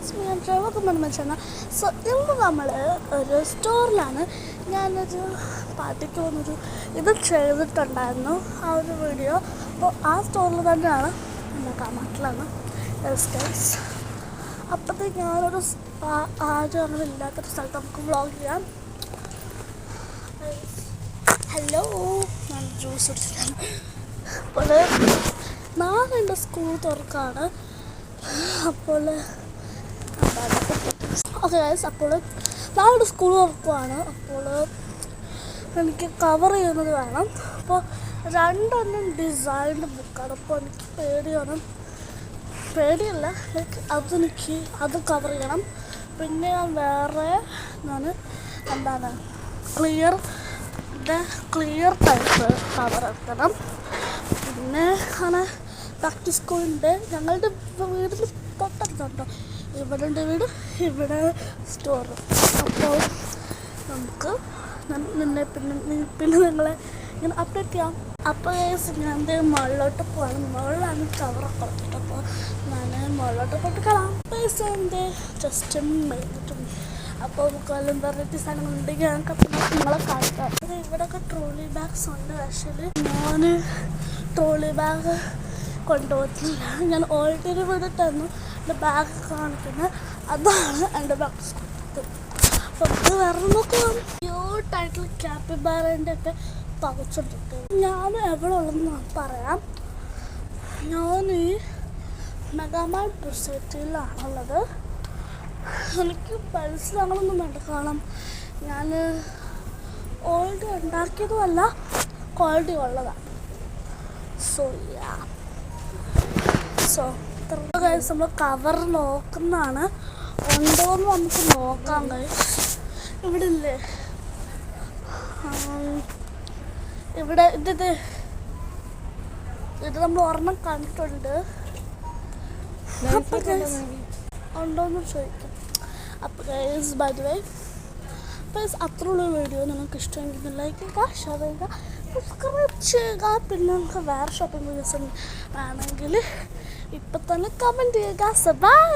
It's me and welcome to my channel. So ഇന്ന് നമ്മൾ ഒരു സ്റ്റോറിലാണ് ഞാനൊരു പാർട്ടിക്ക് പോകുന്നൊരു ഇത് ചെയ്തിട്ടുണ്ടായിരുന്നു ആ ഒരു വീഡിയോ. അപ്പോൾ ആ സ്റ്റോറിൽ തന്നെയാണ് എൻ്റെ കാമാട്ടിലാണ് ഗൈസ്. അപ്പോഴത്തേക്ക് ഞാനൊരു ആരും അങ്ങനെ ഇല്ലാത്തൊരു സ്ഥലത്ത് നമുക്ക് വ്ളോഗ് ചെയ്യാം. ഹലോ, ഞാൻ ജ്യൂസ് കുടിച്ചിട്ടാണ്. അപ്പോൾ നാളെ എൻ്റെ സ്കൂൾ തുറക്കാണ്. അപ്പോൾ ഓക്കെ ഗൈസ്, അപ്പോൾ നാളെ സ്കൂൾ തുറക്കുവാണ്. അപ്പോൾ എനിക്ക് കവർ ചെയ്യുന്നത് വേണം. അപ്പോൾ രണ്ടെണ്ണം ഡിസൈൻഡ് ബുക്കാണ്. അപ്പോൾ എനിക്ക് പേടിയല്ല, ലൈക്ക് അത് കവർ ചെയ്യണം. പിന്നെ വേറെ എന്താണ് ക്ലിയർ ടൈപ്പ് കവർ എടുക്കണം. പിന്നെ അങ്ങനെ ബാക്ക് ടു സ്കൂളിൻ്റെ ഞങ്ങളുടെ വീടിന് തൊട്ടടുത്തുണ്ടോ, ഇവിടെ ഉണ്ട് വീട്, ഇവിടെ സ്റ്റോർ. അപ്പോൾ നമുക്ക് പിന്നെ നിങ്ങളെ ഇങ്ങനെ അപ്ഡേറ്റ് ചെയ്യാം. അപ്പോൾ ഞാൻ മുകളിലോട്ട് പോകണം. മുകളിലാണ് കവറൊക്കെ കൊടുത്തിട്ട്. അപ്പോൾ ഞാൻ മുകളിലോട്ട് പോയിട്ട് കളാം. പൈസ എൻ്റെ ജസ്റ്റ് മേടിച്ചിട്ടുണ്ട്. അപ്പോൾ കൊല്ലം വെറൈറ്റി സാധനങ്ങളുണ്ടെങ്കിൽ ഞങ്ങൾക്ക് നിങ്ങളെ കാണിക്കാം. അത് ഇവിടെയൊക്കെ ട്രോളി ബാഗ്സ് ഉണ്ട്. പക്ഷേ ഞാൻ ട്രോളി ബാഗ് കൊണ്ടുപോകത്തില്ല. ഞാൻ ഓൾറെഡി വിട്ടിട്ടായിരുന്നു എൻ്റെ ബാഗ് കാണിക്കുന്നത്. അതാണ് എൻ്റെ ബാഗ്. അപ്പോൾ ഇത് വേറെ നോക്കാം. ക്യൂട്ടായിട്ടുള്ള ക്യാപ്പിബാറിൻ്റെ ഒക്കെ പകച്ചിട്ടിട്ട് ഞാൻ എവിടെ ഉള്ളതെന്ന് പറയാം. ഞാൻ ഈ മെഗാമാർട്ട് സൊസൈറ്റിയിലാണുള്ളത്. എനിക്ക് പൈസ അങ്ങനൊന്നും വേണ്ട. കാരണം ഞാൻ ഓൾറെഡി ഉണ്ടാക്കിയതുമല്ല, ക്വാളിറ്റി ഉള്ളതാണ്. സോ ഗൈസ്, നമ്മൾ കവർ നോക്കുന്നതാണ്. ഉണ്ടോയെന്ന് നമുക്ക് നോക്കാം ഗൈസ്. ഇവിടെ ഇല്ലേ, ഇവിടെ ഇത് നമ്മൾ ഒരെണ്ണം കണ്ടിട്ടുണ്ട്. അപ്പോൾ ഗൈസ് ഉണ്ടോയെന്ന് ചോദിക്കും. അപ്പോൾ guys by the way, guys അത്രയുള്ള വീഡിയോ നിങ്ങൾക്ക് ഇഷ്ടമെങ്കിൽ ലൈക്ക് ചെയ്യുക, ഷെയർ ചെയ്യുക, സബ്സ്ക്രൈബ് ചെയ്യുക. പിന്നെ നിങ്ങൾക്ക് വേറെ ഷോപ്പിംഗ് വീഡിയോസ് ആണെങ്കിൽ ഇപ്പം തന്നെ കമൻറ്റ് ചെയ്യുക. ബൈ.